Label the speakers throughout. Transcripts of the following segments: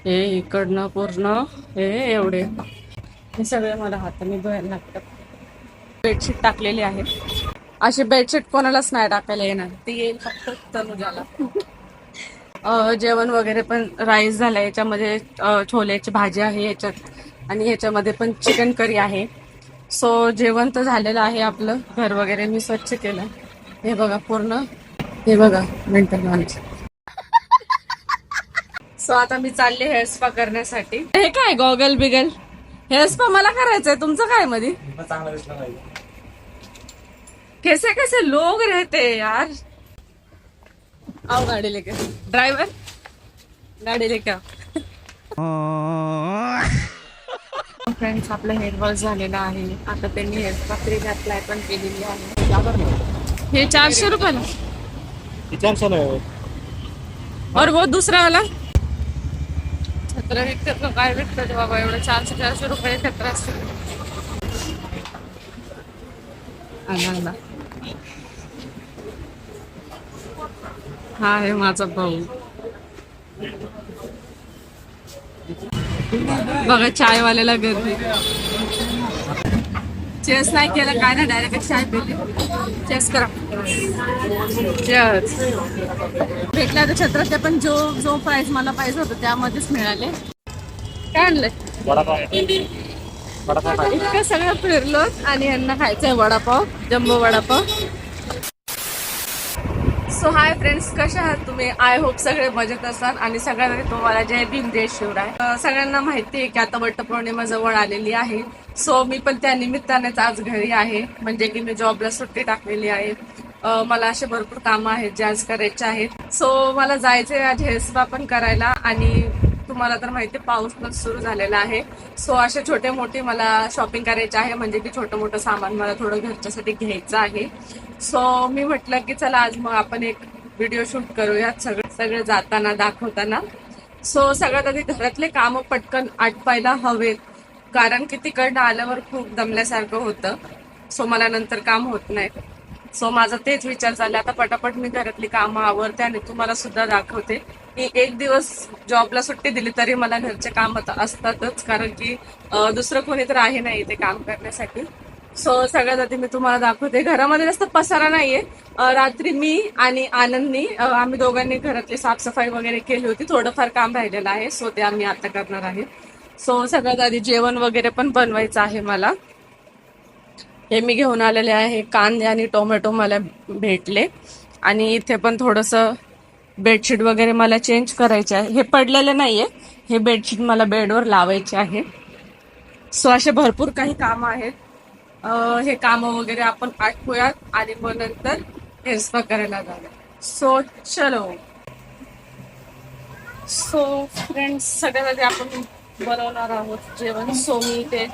Speaker 1: हे इकडनं पूर्ण हे एवढे हे सगळे मला हाताने धुवायला लागतात. बेडशीट टाकलेली आहे. अशी बेडशीट कोणालाच नाही टाकायला येणार, ती येईल फक्त तनुजाला. जेवण वगैरे पण राईस झालं, याच्यामध्ये छोल्याची भाजी आहे याच्यात आणि याच्यामध्ये पण चिकन करी आहे. सो जेवण तर झालेलं आहे आपलं. घर वगैरे मी स्वच्छ केलं. हे बघा पूर्ण, हे बघा मेंटल माणूस. सो आता मी चालले हेअर स्पा करण्यासाठी. हे काय गॉगल बिगल हेअर स्पा मला करायचंय, तुमचं काय मध्ये? कैसे कैसे लोग रहते हैं यार. आओ गाडी लेके, ड्रायव्हर गाडी लेके आओ. फ्रेंड्स, आपलं हेअर वॉश झालेलं आहे. आता त्यांनी हेअर स्पा फ्री अप्लाय पण केलेली आहे. हे 400 रुपयाला
Speaker 2: 400 आहे.
Speaker 1: और वो दूसरा वाला छत्र विकतात का काय विकतात बाबा, एवढं 400 रुपये छत्र असते. आला हा आहे माझा भाऊ. बघा चायवाल्याला गर्दी. चेस नाही केलं काय ना, डायरेक्ट चाय पिली. चेस करा. चेस भेटला तर छत्र, ते पण जो प्राइस मला पाहिजे होतं त्यामध्येच मिळाले. काय आणलंय? इतकं सगळं फिरलो आणि यांना खायचंय vada pav, jumbo vada pav. So hi friends, कशा आहात तुम्ही? आय होप सगळे मजेत असाल आणि सगळ्यांना तुम्हाला जय भीम जय शिवराय. सगळ्यांना माहिती आहे की आता वटपौर्णिमा जवळ आलेली आहे. सो मी पण त्या निमित्तानेच आज घरी आहे, म्हणजे की मी जॉबला सुट्टी टाकलेली आहे. मला असे भरपूर कामं आहेत जे आज करायचे आहेत. सो मला जायचंय आज हेअर स्पा पण करायला आणि तुम्हाला तर माहिती पाऊस पण सुरू झालेला आहे. सो असे छोटे मोठे मला शॉपिंग करायचे आहे, म्हणजे की छोटं मोठं सामान मला थोडं घरच्यासाठी घ्यायचं आहे. सो मी म्हटलं की चला आज मग आपण एक व्हिडिओ शूट करूयात, सगळं जाताना दाखवताना. सो सगळ्यात आधी घरातले कामं पटकन आटपायला हवेत, कारण की तिकडनं आल्यावर खूप दमल्यासारखं होतं. सो मला नंतर काम होत नाही. सो माझा तेच विचार चालला, आता पटापट मी घरातली कामं आवरते आणि तुम्हाला सुद्धा दाखवते की एक दिवस जॉबला सुट्टी दिली तरी मला घरचे काम असतातच, कारण की दुसरं कोणी तर आहे नाही ते काम करण्यासाठी. सो सगळ्यात आधी मी तुम्हाला दाखवते. घरामध्ये जास्त पसारा नाहीये. रात्री मी आणि आनंदनी आम्ही दोघांनी घरातली साफसफाई वगैरे केली होती. थोडंफार काम राहिलेलं आहे, सो ते आम्ही आता करणार आहे. सो सगळ्यात आधी जेवण वगैरे पण बनवायचं आहे मला. हे मी घेऊन आलेले आहे. कांदे आणि टोमॅटो मला भेटले आणि इथे पण थोडंसं बेडशीट वगैरे मला चेंज करायचे आहे. हे पडलेले नाहीये, हे बेडशीट मला बेडवर लावायचे आहे. सो असे भरपूर काही कामं आहेत. हे कामं वगैरे आपण आटपूयात आणि मग नंतर हेअर स्पा करायला जाऊया. सो चलो. सो फ्रेंड्स, सगळ्यात आधी आपण बनवणार आहोत जेवण. सो मी इथे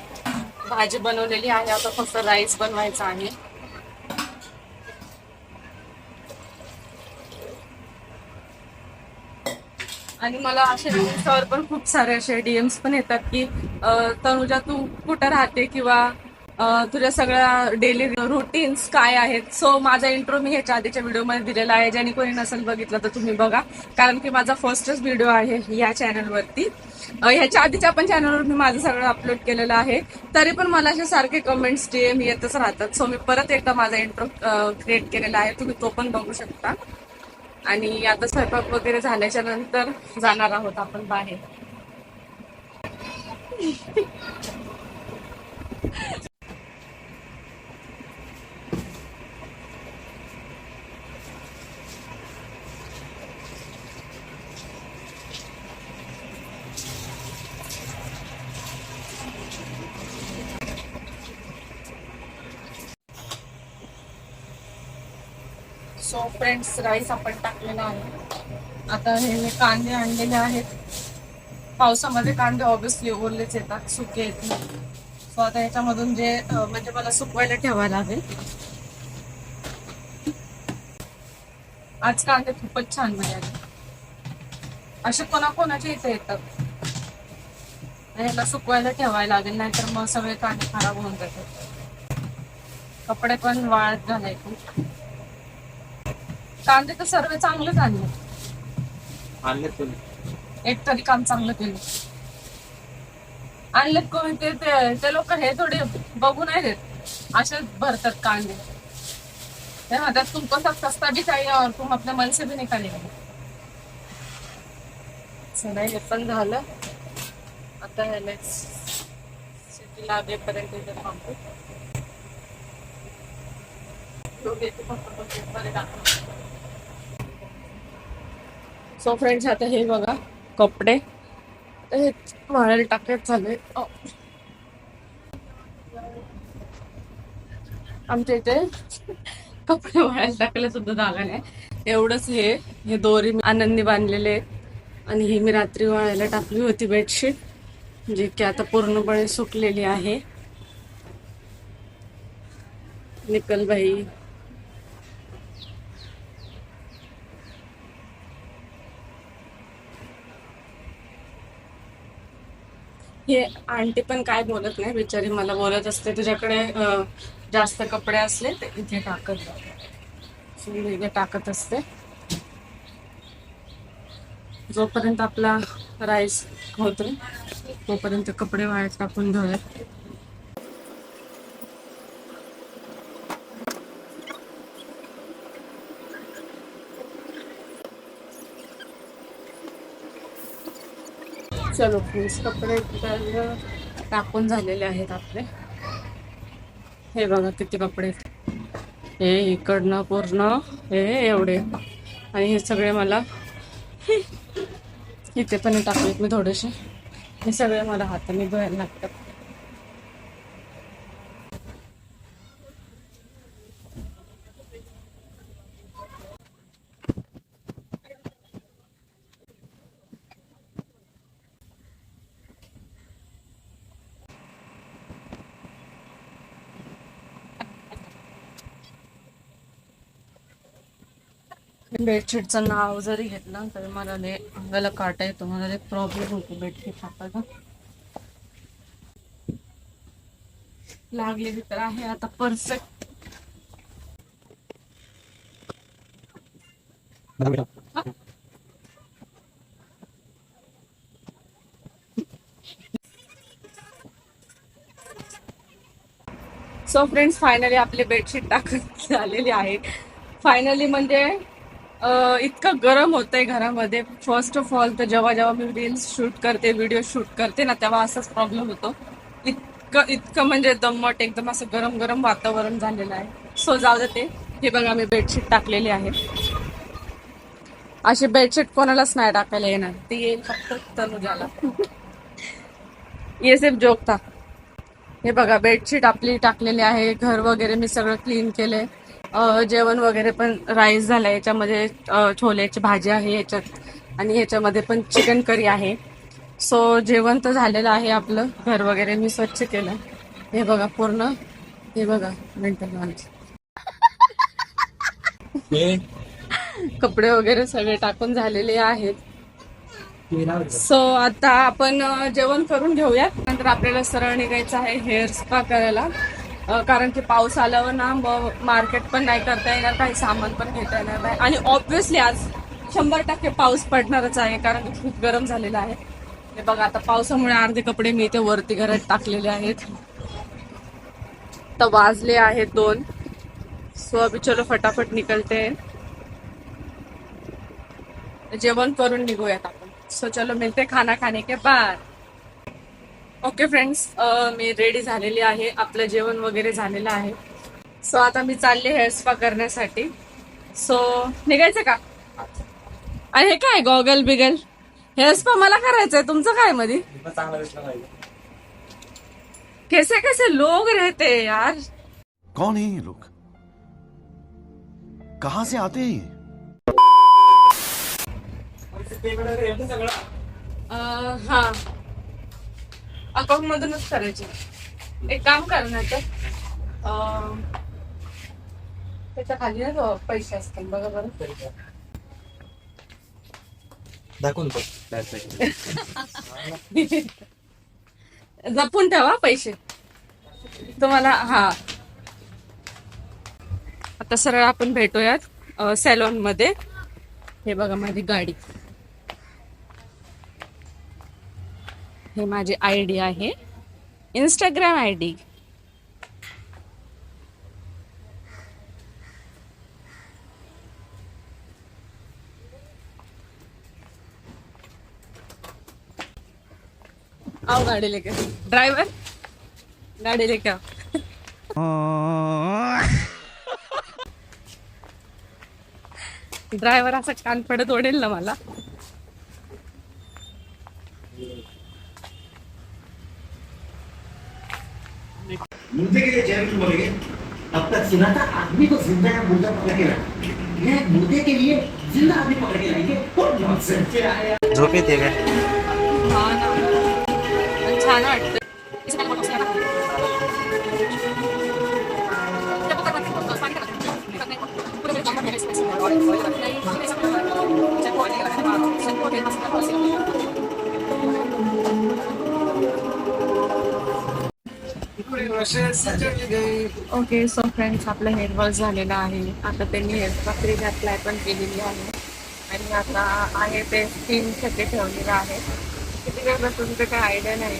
Speaker 1: भाजी बनवलेली आहे, आता फक्त राईस बनवायचा आहे. आणि मला असे इंस्टावर पण खूप सारे असे डीएम्स पण येतात की तनुजा तू कुठं राहते किंवा तुझ्या सगळ्या डेली रुटीन्स काय आहेत. सो माझा इंट्रो मी ह्याच्या आधीच्या व्हिडिओमध्ये दिलेला आहे, ज्याने कोणी नसेल बघितलं तर तुम्ही बघा, कारण की माझा फर्स्टच व्हिडिओ आहे या चॅनलवरती. ह्याच्या आधीच्या पण चॅनलवर मी माझं सगळं अपलोड केलेलं आहे. तरी पण मला असे सारखे कमेंट्स डीएम येतच राहतात. सो मी परत एकदा माझा इंट्रो क्रिएट केलेला आहे, तुम्ही तो पण बघू शकता. आणि आता स्वयंपाक वगैरे झाल्याच्या नंतर जाणार आहोत आपण बाहेर. सो फ्रेंड्स, राईस आपण टाकलेला आहे. आता हे कांदे आणलेले आहेत. पावसामध्ये कांदे ऑब्विसली ओरलेच येतात, सुके येत नाही. सो आता याच्यामधून जे म्हणजे मला सुकवायला ठेवायला लागेल. आज कांदे खूपच छान मिळाले. असे कोणाकोणाचे इथे येतात. याला सुकवायला ठेवायला लागेल, नाहीतर मग सगळे कांदे खराब होऊन जातात. कपडे पण वाळत झाले खूप. कांदे तर सर्व चांगलेच आणले. एक तरी काम चांगलं केलं. आणले कोण ते लोक हे थोडे बघू नाही देत, असेच भरतात कांदे. ते म्हणतात तुमको सब सस्ता भी चाहिए और तुम अपने मन से भी निकालेगा. चला हे पण झालं. आता ह्याला सिटी लागेपर्यंत इथे थांबतो. सो फ्रेंड्स, आता हे बघा कपडे हे वाळायला टाकत झाले. आमच्या इथे कपडे वाळायला टाकायला सुद्धा जागा नाही. एवढंच हे दोरी आनंदी बांधलेले आहेत. आणि ही मी रात्री वाळायला टाकली होती बेडशीट, जी की आता पूर्णपणे सुकलेली आहे. निकल बाई. हे आंटी पण काय बोलत नाही बिचारी, मला बोलत असते तुझ्याकडे जास्त कपडे असले तर इथे टाकत जा. इथे टाकत असते. जोपर्यंत आपला राईस होतो तोपर्यंत कपडे वाळत टाकून घेऊयात. चलो प्लीज, कपडे टाकून झालेले आहेत आपले. हे बघा किती कपडे, हे इकडनं पूर्ण हे एवढे. आणि हे सगळे मला इथे पण टाकलेत मी थोडेसे. हे सगळे मला हाताने धुवायला लागतात. बेडशीटचं नाव जरी घेतलं तरी मला लय अंगाला काटा येतो. मला लय प्रॉब्लेम होतो बेडशीट टाकायला. लागलेली तर आहे आता परफेक्ट. सो फ्रेंड्स, फायनली आपली बेडशीट टाकून झालेली आहे. फायनली म्हणजे इतकं गरम होतंय घरामध्ये. फर्स्ट ऑफ ऑल तर जेव्हा जेव्हा मी रील्स शूट करते, व्हिडिओ शूट करते ना, तेव्हा असाच प्रॉब्लेम होतो. इतकं म्हणजे दम्मट, एकदम असं गरम गरम वातावरण झालेलं आहे. सो जाऊ दे ते. हे बघा मी बेडशीट टाकलेली आहे. अशी बेडशीट कोणालाच नाही टाकायला येणार, ती येईल फक्त तनुजाला. ये सिर्फ जोक था. हे बघा बेडशीट आपली टाकलेली आहे. घर वगैरे मी सगळं क्लीन केलंय. जेवण वगैरे पण राईस झालंय. याच्यामध्ये छोल्याची भाजी आहे याच्यात, आणि ह्याच्यामध्ये पण चिकन करी आहे. सो जेवण तर झालेलं आहे आपलं. घर वगैरे मी स्वच्छ केलं. हे बघा पूर्ण, हे बघा मेंटल कपडे वगैरे सगळे टाकून झालेले आहेत. सो आता आपण जेवण करून घेऊया. नंतर आपल्याला सरळ निघायचं आहे हेअर स्पा करायला. कारण की पाऊस आल्यावर ना मार्केट पण नाही करता येणार, काही सामान पण घेता येणार नाही. आणि ऑब्व्हियसली आज 100% पाऊस पडणारच आहे, कारण की खूप गरम झालेला आहे. हे बघा आता पावसामुळे अर्धे कपडे मी इथे वरती घरात टाकलेले आहेत. तर वाजले आहेत 2. सो अभी चलो फटाफट निकलते, जेवण करून निघूयात आपण. सो चलो मिलते खाना खाने के बाद. ओके फ्रेंड्स, मी रेडी झालेली आहे. आपलं जेवण वगैरे झालेलं आहे. सो आता मी चालले हेअर स्पा करण्यासाठी. सो निघायचं का? आणि हे काय गॉगल बिगल? हेअर स्पा मला करायचंय, तुमचं काय मध्ये? कैसे कैसे लोग रहते हैं यार.
Speaker 3: कौन है ये लोग, कहां से आते हैं ये?
Speaker 1: हा, अकाउंट मधूनच करायचे. एक काम कर ना तर त्याच्या खाली ना पैसे असतील बघा बरं.
Speaker 2: दाखवून
Speaker 1: जपून ठेवा पैसे तुम्हाला. हा, आता सरळ आपण भेटूयात सॅलॉन मध्ये. हे बघा माझी गाडी. हे माझी ID आहे, इंस्टाग्राम ID. आओ गाड़ी लेके, ड्राइवर गाड़ी लेके आओ. ड्रायव्हर असा कान पडत ओढेल ना मला.
Speaker 4: मुर्दे के लिए चैनल क्यों बोलेंगे? अब तक सुना था आदमी को जिंदा या मुर्दा पकड़ के लाए, ये मुर्दे के लिए जिंदा आदमी पकड़ के लाएंगे और नॉनसेंस क्या है?
Speaker 2: झोप येते काय?
Speaker 1: हा ना, पण छान वाटतं. ओके, सो फ्रेंड्स, आपलं हेअर वॉश झालेलं आहे. आता त्यांनी हेअर फ्री अप्लाय पण केलेली आहे आणि आता आहे ते स्किन साठी ठेवलेलं आहे. किती वेळ बसून ते काही आयडिया नाही.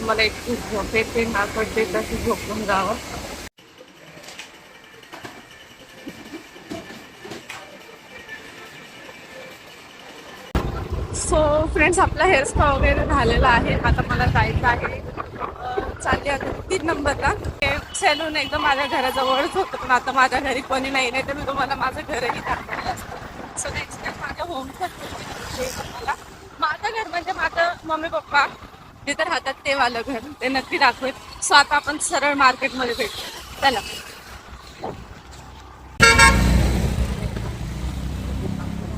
Speaker 1: मला एक खूप झोप येते, नाक पडते, तशी झोपून जावं. सो फ्रेंड्स, आपला हेअर स्पा वगैरे झालेला आहे. आता मला जायचं आहे. चालली आता 3 नंबरला. सॅलून एकदम माझ्या घराजवळच होतं, पण आता माझ्या घरी कोणी नाही, तर मी तुम्हाला माझं घरही दाखवलं असतं. सो नेक्स्ट टाइम माझ्या होमचं माझं घर म्हणजे माझं मम्मी पप्पा जिथे राहतात ते वालं घर, ते नक्की दाखवेल. सो आता आपण सरळ मार्केटमध्ये भेटू. चला.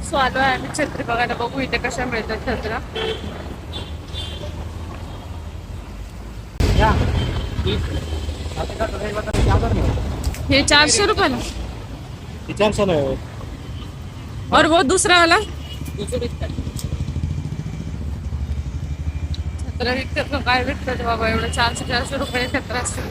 Speaker 1: सो आलो आहे आम्ही छत्री बघायला. बघू इथे कशा मिळतात छत्र्या. ये 400 रुपये ना.
Speaker 2: 400 आहे.
Speaker 1: और वो दूसरा वाला छत्र विकतात ना, काय विकतात बाबा एवढं? 400 रुपये छत्र असतं.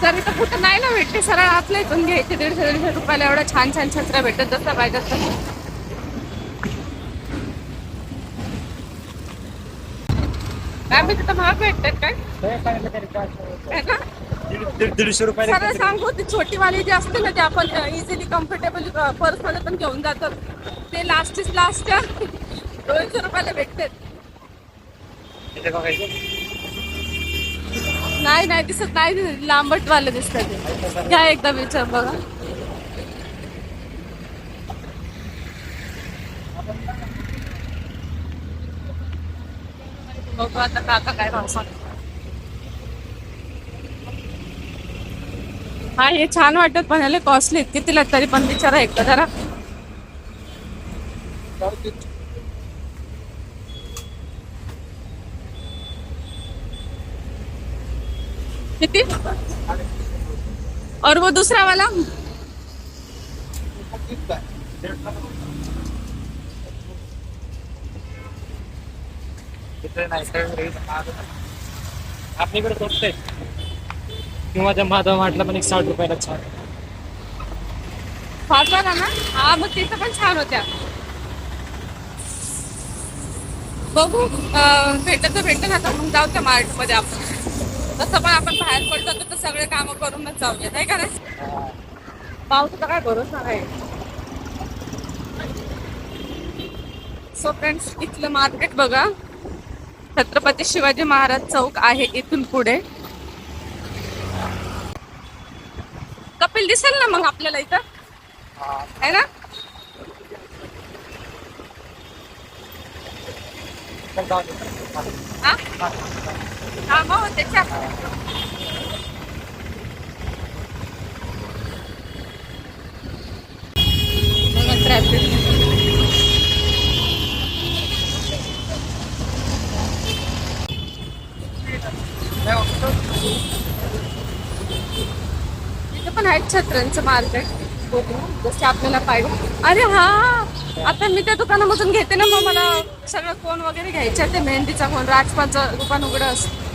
Speaker 1: तर इथं कुठं नाही ना भेटते. सरळ आतल्या इथून घ्यायचे 150 रुपयाला. एवढ्या छान छान छत्र्या भेटत जसं पाहिजे तसं. काय मी तिथं महाग भेटतात काय? है ना?
Speaker 2: 150 रुपये.
Speaker 1: सरळ सांगू, ती छोटीवाली जी असते ना, ती आपण इझिली कम्फर्टेबल पर्समध्ये पण घेऊन जातात, ते लास्टच्या 200 रुपयाला भेटतात. नाही नाही दिसत नाही, लांबटवाले दिसतात ते. घ्या एकदा विचार बघा. बघू आता काका काय भाव सांगतात. हा, हे छान वाटत पण ह्याला कॉस्टली. कितीला तरी पण विचारा एकदा जरा. किती? और वो दूसरा वाला
Speaker 2: आपल्याकडे स्वस्त आहे किंवा त्या माधव म्हटलं पण 60 रुपयाला छान.
Speaker 1: फास्ट वाला ना. हा, मग तिथं पण छान होत्या. बघू भेटत तर भेटत. आता मग जाऊ त्या मार्ट मध्ये आपण. तसं पण आपण बाहेर पडतो तर सगळे कामं करूनच जाऊया, नाही का रे? पावसाचा काय भरोसा आहे. सो फ्रेंड्स, इथलं मार्केट बघा. छत्रपती शिवाजी महाराज चौक आहे इथून पुढे. कपिल दिसेल ना मग आपल्याला इथं, है ना? हा मग त्याच्या ट्रॅफिक. इथे पण आहेत छत्र्यांचं मार्केट, जसे आपल्याला पाहिजे. अरे हा, आता मी त्या दुकानामधून घेते ना, मग मला सगळं कोण वगैरे घ्यायचं. ते मेहंदीचा कोण, राजपाचं दुकान उघडं असतं.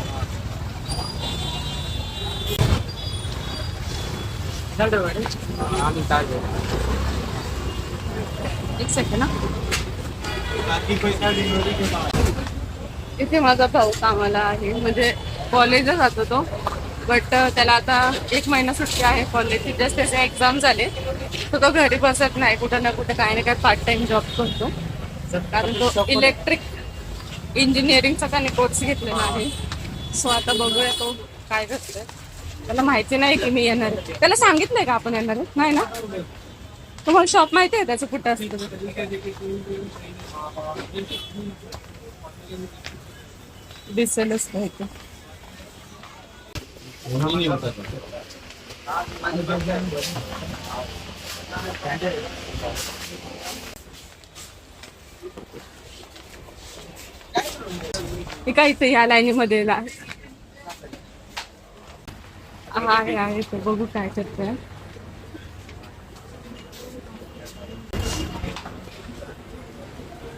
Speaker 1: एक सेकंड ना. इथे माझा भाऊ कामाला आहे, म्हणजे कॉलेजला जातो तो, बट त्याला आता 1 महिना सुट्टी आहे कॉलेजची. जस्ट त्याचे एक्झाम झाले, तर तो घरी बसत नाही, कुठं ना कुठं काही ना काही पार्ट टाइम जॉब करतो. कारण तो इलेक्ट्रिक इंजिनिअरिंगचा त्याने कोर्स घेतलेला आहे. सो आता बघूया तो काय करतोय. त्याला माहिती नाही की मी येणार आहे. त्याला सांगितलंय का आपण येणार आहे? नाही ना. तुम्हाला शॉप माहिती आहे त्याचं कुठं असतं? दिसेलच नाही ते. हे काय इथे या लाईनीमध्ये आहे तो, बघू काय करतोय.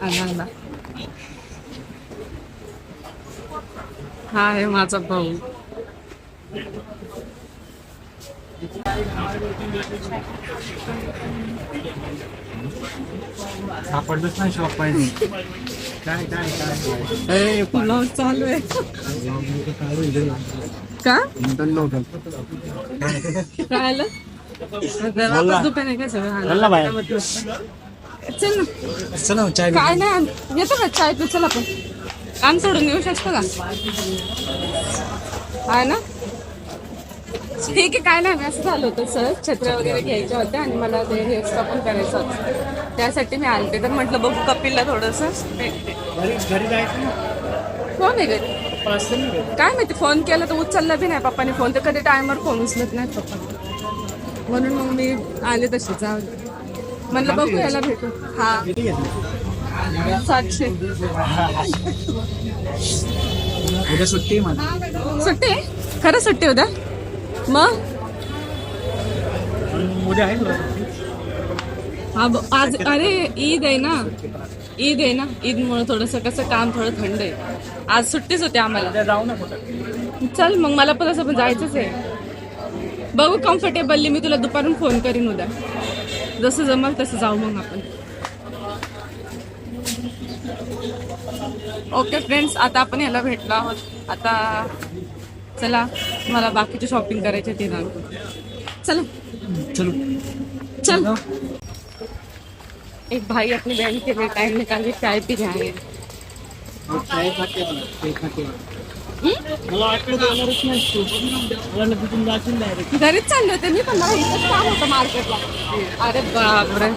Speaker 1: आला हा आहे माझा भाऊ.
Speaker 2: सापडलंच नाही शॉप पाहिजे.
Speaker 1: ए पुलाव चालू आहे का? काय आलं? दुकान आहे का सगळं? चल ना.
Speaker 2: चला चाय
Speaker 1: काय नाही, येतो का चाय पिऊ? चल आपण काम सोडून येऊ शकतो का? आहे ना. ठीक आहे, काय नाही. मी असं झालं होतं सर, छत्र्या वगैरे घ्यायच्या होत्या आणि मला ते हेअरस्पा पण करायचं होतं, त्यासाठी मी आलते. तर म्हटलं बघू कपिलला थोडंसं भेटते.
Speaker 2: घरी जायचं ना.
Speaker 1: कोण आहे घरी? काय माहिती, फोन केला तर उचलला बी नाही पप्पाने फोन. तर कधी टायमर फोन उचलत नाही पप्पा, म्हणून मग मी आले तसे. जाऊ म्हणलं बघू याला भेटू. हा 700.
Speaker 2: उद्या सुट्टी मला.
Speaker 1: सुट्टी आहे? खरं सुट्टी उद्या? मग
Speaker 2: उद्या आहे
Speaker 1: हा आज. अरे ईद आहे ना, ईद आहे ना. ईदमुळे थोडंसं कसं काम थोडं थंड आहे. आज सुट्टीच होती आम्हाला.
Speaker 2: जाऊ ना कुठं.
Speaker 1: चल मग, मला पण असं पण जायचंच आहे. बघू कम्फर्टेबली. मी तुला दुपारून फोन करीन उद्या, जसं जमल तसं जाऊ मग आपण. ओके फ्रेंड्स, आता आपण ह्याला भेटलो आहोत. आता चला, मला बाकीची शॉपिंग करायची ती ना. चला
Speaker 2: चलो
Speaker 1: चल. एक भाई अपनी बहन के लिए टाइम निकाल के चाय पी रहे हैं.
Speaker 2: चाय खाते मला वाटलं येणारच नाही. मला तिथून जाशील डायरेक्ट.
Speaker 1: घरीच चालले होते मी, पण मला इथंच काम होतं मार्केटला. अरे बापरे.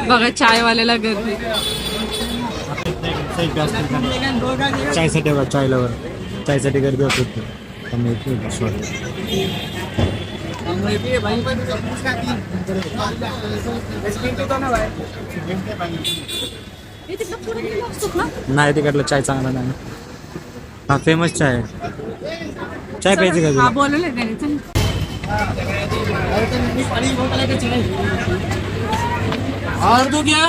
Speaker 1: बघा चायवाल्याला गर्दी.
Speaker 2: चायसाठी बघा, चायलावर चायसाठी गर्दी होती. नाही तिकडलं चाय चांगला नाही. हा फेमस चाय आहे. चाय प्यायची का
Speaker 1: हा
Speaker 2: तुला?
Speaker 1: बोलले त्याने. चल
Speaker 2: और तू क्या?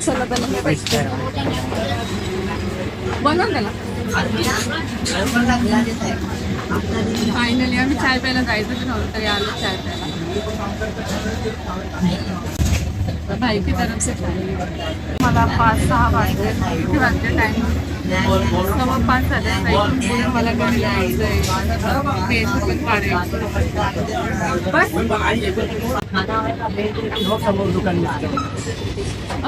Speaker 1: चला बनवून त्याला. फायनली आम्ही चाय प्यायला जायचं नव्हतं, तरी आलो चाय प्यायला. भाई की तरफ से मला 5-6 वाजले. किती वाजले टाइम? 5:15 झाले. मला घरी जायचंय. पण काढायचं.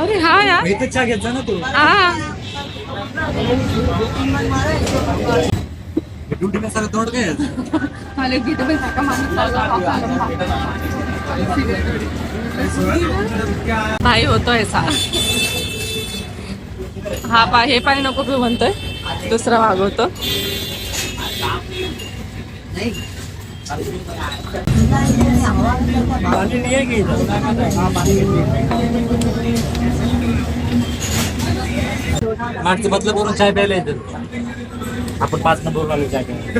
Speaker 1: अरे हा यार,
Speaker 2: इथं चहा घ्यायचा ना तू.
Speaker 1: हा
Speaker 2: ड्युटी में सारा तोड़ गए.
Speaker 1: मला गीत पण टाका. भाई होतो ऐसा. हा हे पाणी नको पिऊ म्हणतोय, दुसरा वागवतो.
Speaker 2: मागचं बदल बोलून चाय प्यायला येतं. आपण 5 नंबर बोलून आलो चाय प्यायला.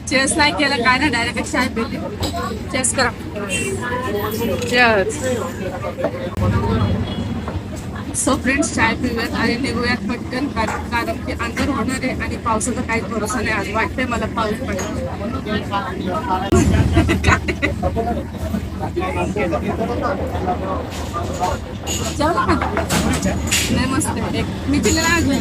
Speaker 1: चेस नाही केलं काय नाही, डायरेक्ट चाय पिली. चेस करा. चेस. सो फ्रेंड्स, चाय पिऊयात आणि निघूयात पटकन, कारण की अंतर होणार आहे आणि पावसाचा काही भरोसा नाही. आज वाटतंय मला पाऊस पडेल. नाही मस्त आहे. मी तिला लागले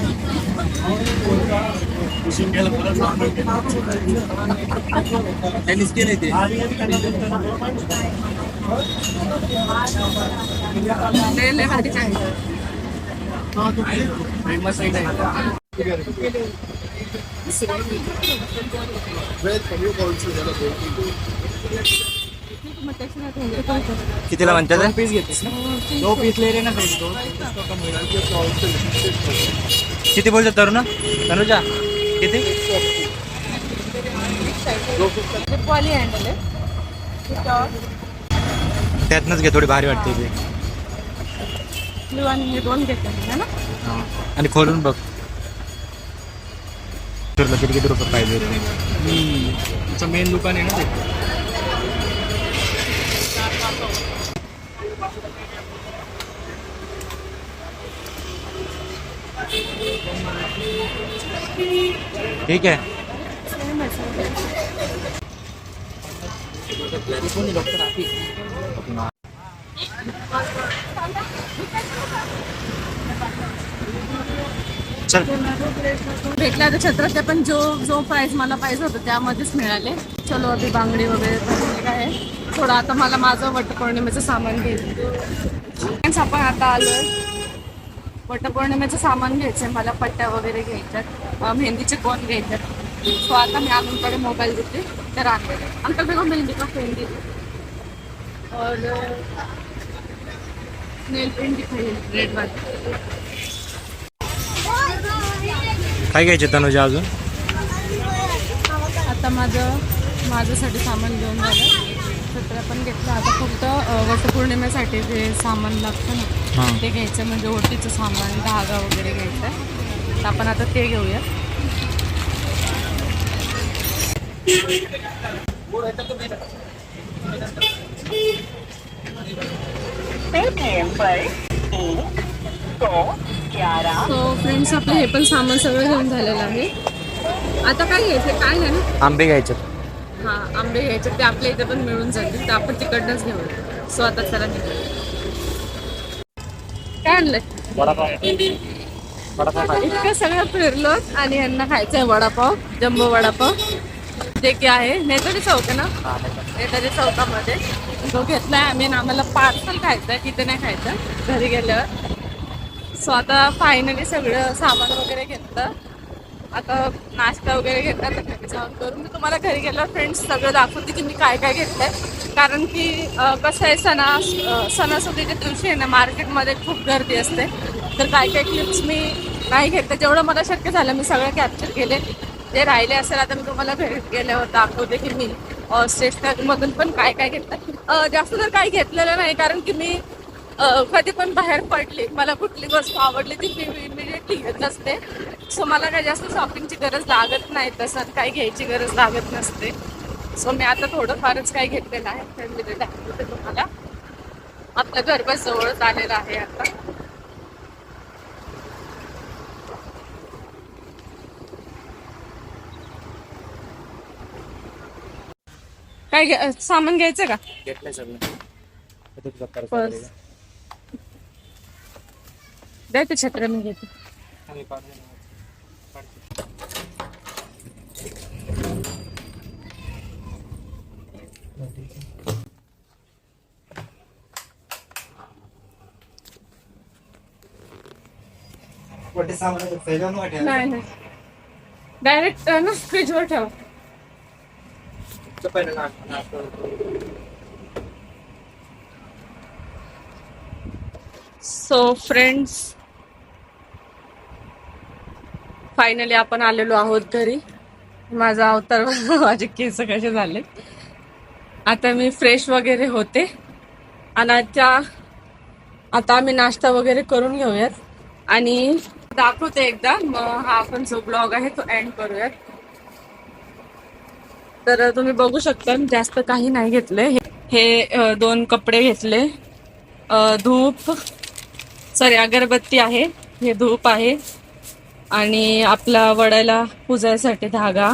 Speaker 1: लय भारी चाय.
Speaker 2: कितीला म्हणतात?
Speaker 5: पीस घेतेस ना? 2 पीस ले रे ना फ्रेंड्स.
Speaker 2: किती बोलतात तरुणा? तनुजा किती?
Speaker 1: पॉली हँडल आहे.
Speaker 2: त्यातनंच घे, थोडी भारी वाटते ती.
Speaker 1: ब्लू आणि हे दोन घेते मी, है ना?
Speaker 2: आणि खोलून बघ तुला किती किती रुपये पाहिजे.
Speaker 5: तुमचं मेन दुकान आहे ना ते.
Speaker 2: ठीक आहे.
Speaker 5: डॉक्टर आफी.
Speaker 2: चल
Speaker 1: भेटला तर छत्र, ते पण जो प्राइस मला पाहिजे होतं त्यामध्येच मिळाले. चलो अभी बांगडी वगैरे तर काय आहे. थोडं आता मला माझं वटपौर्णिमेचं सामान घ्यायचं. आपण आता आलोय. वटपौर्णिमेचं सामान घ्यायचंय मला. पट्ट्या वगैरे घ्यायच्यात, मेहंदीचे कोन घ्यायच्यात. सो आता मी अंकलकडे मोबाईल देते, तर अंकल देखो मेहंदी का मेहंदी और नेल पेंट दिखाइए रेड वाली.
Speaker 2: काय घ्यायचे तनुजा अजून?
Speaker 1: आता माझ्यासाठी सामान घेऊन झालं. छत्र्या पण घेतलं. आता फक्त वटपौर्णिमेसाठी जे सामान लागतं ना
Speaker 2: हां.
Speaker 1: ते घ्यायचं, म्हणजे ओटीचं सामान, धागा वगैरे घ्यायचं. तर आपण आता ते घेऊया. सो फ्रेंड्स, आपलं हे पण सामान सगळं घेऊन झालेलं आहे. आता काय घ्यायचं काय नाही ना?
Speaker 2: आंबे घ्यायचे.
Speaker 1: हा, आंबे घ्यायचे. ते आपल्या इथे पण मिळून जातील, तर आपण तिकडनंच घेऊया. सो आता चला निघूया. काय आणलंय? इतकं सगळं फिरलो आणि यांना खायचंय वडापाव, जम्बो वडापाव, जे की आहे नेताजी चौक ना, नेताजी चौकामध्ये. तो घेतलाय आम्ही आणि आम्हाला पार्सल खायचं आहे, तिथे नाही खायचं, घरी गेल्यावर. सो आता फायनली सगळं सामान वगैरे घेतलं. आता नाश्ता वगैरे घेतला, तर घरी जाऊन करून मी तुम्हाला घरी गेल्यावर फ्रेंड्स सगळं दाखवते की मी काय काय घेतलंय. कारण की कसं आहे, सणासुदीच्या दिवशी आहे ना, मार्केटमध्ये खूप गर्दी असते. तर काय काय क्लिप्स मी नाही घेतलं. जेवढं मला शक्य झालं मी सगळं कॅप्चर केले. जे राहिले असेल आता मी तुम्हाला घरी गेल्यावर दाखवते की मी स्टेशनरीमधून पण काय काय घेतलं. जास्त तर काही घेतलेलं नाही, कारण की मी कधी पण बाहेर पडली, मला कुठली वस्तू आवडली ती मी इमिडिएटली घेत असते. सो मला काही जास्त शॉपिंगची गरज लागत नाही, तसं काही घ्यायची गरज लागत नसते. सो मी आता थोडंफारच काही घेतलेलं आहे. फॅमिली दाखवते तुम्हाला. आपलं घर बस जवळच आलेलं आहे आता. काय सामान घ्यायचं का?
Speaker 2: घेतलंय सगळं.
Speaker 1: पर्स द्या ते छत्र, मी घेते. नाही डायरेक्ट ना फ्रीजवर ठेवा. सो फ्रेंड्स, फायनली आपण आलेलो आहोत घरी. माझा अवतार माझे केस कसे झाले. आता मी फ्रेश वगैरे होते आणि आता आम्ही नाश्ता वगैरे करून घेऊयात. आणि दाखवते एकदा, मग हा आपण जो ब्लॉग आहे तो एंड करूयात. तर तुम्ही बघू शकता जास्त काही नाही घेतले. हे 2 कपडे घेतले, धूप सॉरी अगरबत्ती आहे, हे धूप आहे आणि आपला वडाला पुजायसाठी धागा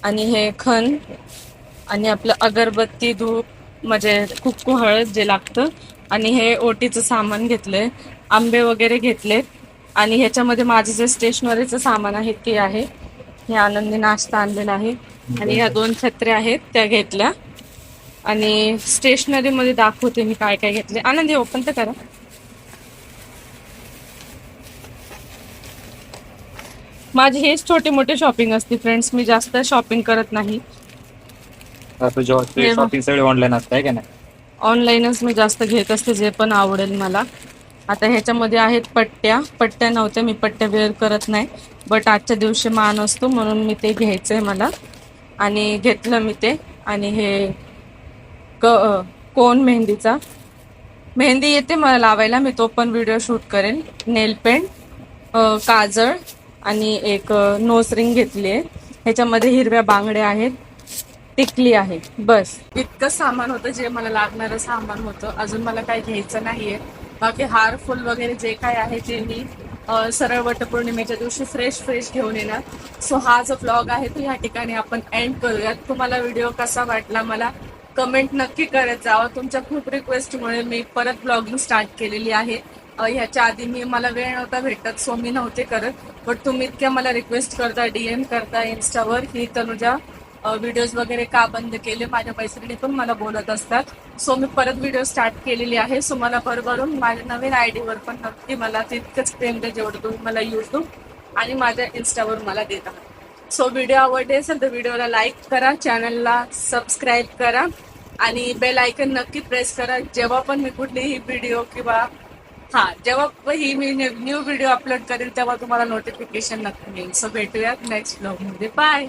Speaker 1: आणि हे खण आणि आपलं अगरबत्ती धूप म्हणजे कुक्कू हळद जे लागतं आणि हे ओटीचं सामान घेतलंय, आंबे वगैरे घेतलेत आणि ह्याच्यामध्ये माझं जे स्टेशनरीचं सामान आहे ते आहे. हे आनंदी नाश्ता आणलेला आहे आणि ह्या 2 छत्र्या आहेत त्या घेतल्या. आणि स्टेशनरी मध्ये दाखवते मी काय काय घेतले. आनंदी ओपन तर करा. माझी हेच छोटी मोठी शॉपिंग असते फ्रेंड्स, मी जास्त शॉपिंग करत नाही.
Speaker 2: शॉपिंग सगळे ऑनलाईन असतं आहे का नाही?
Speaker 1: ऑनलाईनच मी जास्त घेत असते जे पण आवडेल मला. आता ह्याच्यामध्ये आहेत पट्ट्या नव्हत्या, मी पट्ट्या वेअर करत नाही, बट आजच्या दिवशी मान असतो म्हणून मी ते घ्यायचंय मला आणि घेतलं मी ते. आणि हे कोण मेहंदी येते मला लावायला, मी तो पण व्हिडिओ शूट करेन. नेल पेंट, काजळ आणि एक नोज रिंग घेतली आहे. ह्याच्यामध्ये हिरव्या बांगड्या आहेत, टिकली आहे. बस इतकं सामान होतं जे मला लागणारं सामान होतं. अजून मला काही घ्यायचं नाहीये. बाकी हार फुल वगैरे जे काय आहे ते मी सरळ वटपौर्णिमेच्या दिवशी फ्रेश घेऊन येणार. सो हा जो व्लॉग आहे तो ह्या ठिकाणी आपण एंड करूयात. तुम्हाला व्हिडिओ कसा वाटला मला कमेंट नक्की करत जावं. तुमच्या खूप रिक्वेस्टमुळे मी परत ब्लॉगिंग स्टार्ट केलेली आहे. ह्याच्या आधी मला वेळ नव्हता भेटत, सो मी नव्हते करत, बट तुम्ही इतक्या मला रिक्वेस्ट करता, DM करता इन्स्टावर की तनुजा व्हिडिओज वगैरे का बंद केले. माझ्या मैत्रिणी पण मला बोलत असतात, सो मी परत व्हिडिओ स्टार्ट केलेली आहे. सो मला भरभरून माझ्या नवीन ID वर पण नक्की मला तितकंच प्रेम द्या जेवढं तुम्ही मला YouTube आणि माझ्या इन्स्टावर मला देत आहात. सो व्हिडिओ आवडले असेल तर व्हिडिओला लाईक करा, चॅनलला सबस्क्राईब करा आणि बेल आयकन नक्की प्रेस करा. जेव्हा पण मी कुठलीही व्हिडिओ किंवा जेव्हा ही मी न्यू व्हिडिओ अपलोड करेल तेव्हा तुम्हाला नोटिफिकेशन नक्की मिळेल. सो भेटूयात नेक्स्ट व्लॉग मध्ये. बाय.